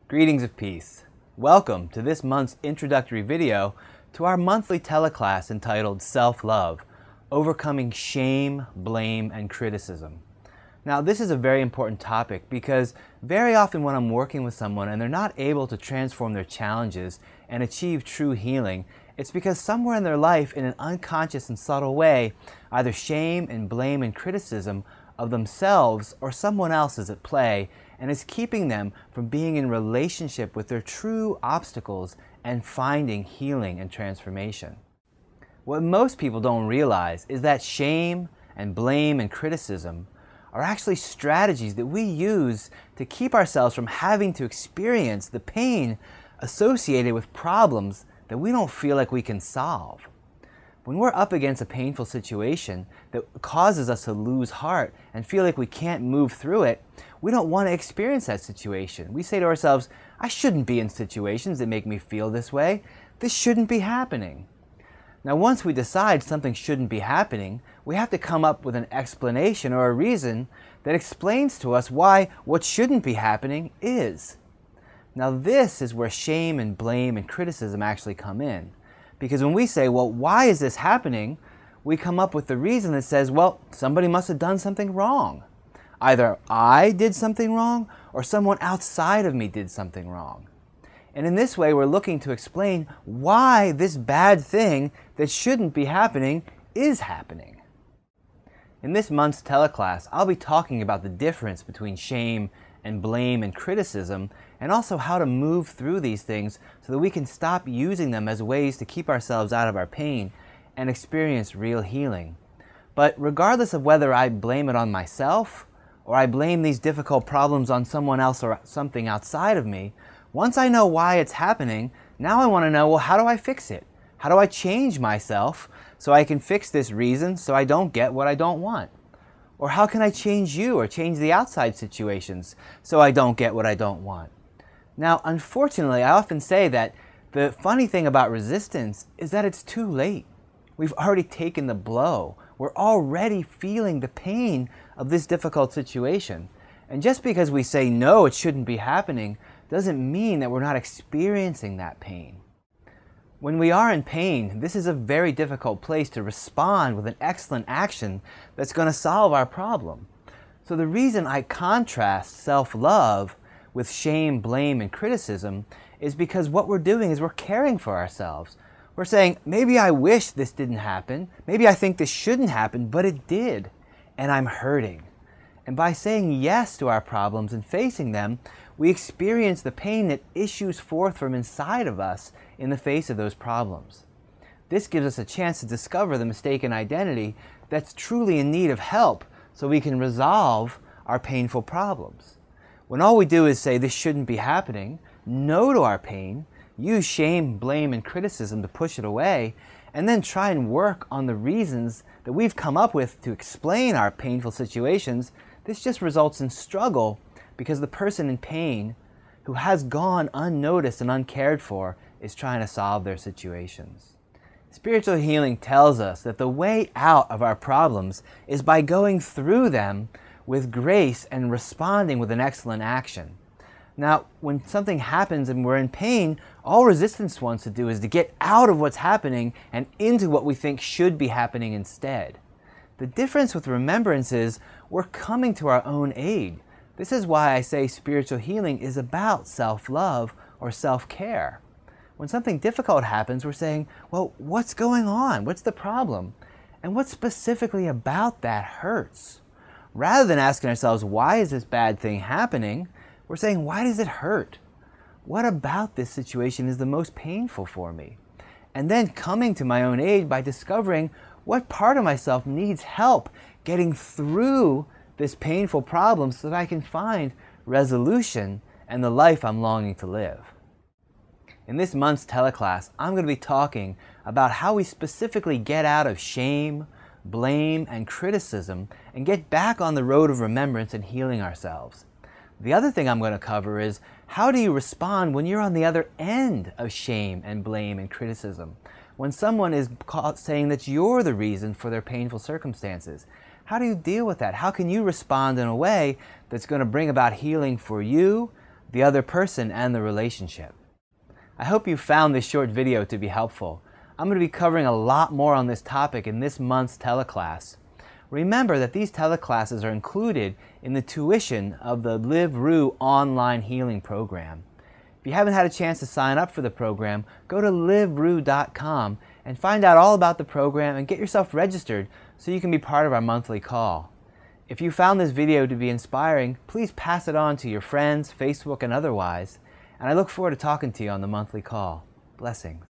Greetings of peace. Welcome to this month's introductory video to our monthly teleclass entitled Self-Love, Overcoming Shame, Blame, and Criticism. Now, this is a very important topic because very often when I'm working with someone and they're not able to transform their challenges and achieve true healing, it's because somewhere in their life, in an unconscious and subtle way, either shame and blame and criticism of themselves or someone else is at play and is keeping them from being in relationship with their true obstacles and finding healing and transformation. What most people don't realize is that shame and blame and criticism are actually strategies that we use to keep ourselves from having to experience the pain associated with problems that we don't feel like we can solve. When we're up against a painful situation that causes us to lose heart and feel like we can't move through it, we don't want to experience that situation. We say to ourselves, I shouldn't be in situations that make me feel this way. This shouldn't be happening. Now, once we decide something shouldn't be happening, we have to come up with an explanation or a reason that explains to us why what shouldn't be happening is. Now, this is where shame and blame and criticism actually come in. Because when we say, well, why is this happening? We come up with the reason that says, well, somebody must have done something wrong. Either I did something wrong or someone outside of me did something wrong. And in this way, we're looking to explain why this bad thing that shouldn't be happening is happening. In this month's teleclass, I'll be talking about the difference between shame and blame and criticism, and also how to move through these things so that we can stop using them as ways to keep ourselves out of our pain and experience real healing. But regardless of whether I blame it on myself or I blame these difficult problems on someone else or something outside of me, once I know why it's happening, now I want to know, well, how do I fix it? How do I change myself so I can fix this reason so I don't get what I don't want? Or how can I change you or change the outside situations so I don't get what I don't want? Now, unfortunately, I often say that the funny thing about resistance is that it's too late. We've already taken the blow. We're already feeling the pain of this difficult situation. And just because we say, no, it shouldn't be happening, doesn't mean that we're not experiencing that pain. When we are in pain, this is a very difficult place to respond with an excellent action that's going to solve our problem. So the reason I contrast self-love with shame, blame, and criticism is because what we're doing is we're caring for ourselves. We're saying, maybe I wish this didn't happen, maybe I think this shouldn't happen, but it did, and I'm hurting. And by saying yes to our problems and facing them, we experience the pain that issues forth from inside of us in the face of those problems. This gives us a chance to discover the mistaken identity that's truly in need of help so we can resolve our painful problems. When all we do is say this shouldn't be happening, no to our pain, use shame, blame, and criticism to push it away, and then try and work on the reasons that we've come up with to explain our painful situations, this just results in struggle because the person in pain who has gone unnoticed and uncared for is trying to solve their situations. Spiritual healing tells us that the way out of our problems is by going through them with grace and responding with an excellent action. Now, when something happens and we're in pain, all resistance wants to do is to get out of what's happening and into what we think should be happening instead. The difference with remembrance is we're coming to our own aid. This is why I say spiritual healing is about self-love or self-care. When something difficult happens, we're saying, well, what's going on? What's the problem? And what specifically about that hurts? Rather than asking ourselves, why is this bad thing happening? We're saying, why does it hurt? What about this situation is the most painful for me? And then coming to my own aid by discovering what part of myself needs help getting through this painful problem so that I can find resolution and the life I'm longing to live. In this month's teleclass, I'm going to be talking about how we specifically get out of shame, blame, and criticism and get back on the road of remembrance and healing ourselves. The other thing I'm going to cover is how do you respond when you're on the other end of shame and blame and criticism? When someone is saying that you're the reason for their painful circumstances. How do you deal with that? How can you respond in a way that's going to bring about healing for you, the other person and the relationship. I hope you found this short video to be helpful. I'm going to be covering a lot more on this topic in this month's teleclass. Remember that these teleclasses are included in the tuition of the Live Roo online healing program. If you haven't had a chance to sign up for the program, go to liveroo.com and find out all about the program and get yourself registered so you can be part of our monthly call. If you found this video to be inspiring, please pass it on to your friends, Facebook, and otherwise. And I look forward to talking to you on the monthly call. Blessings.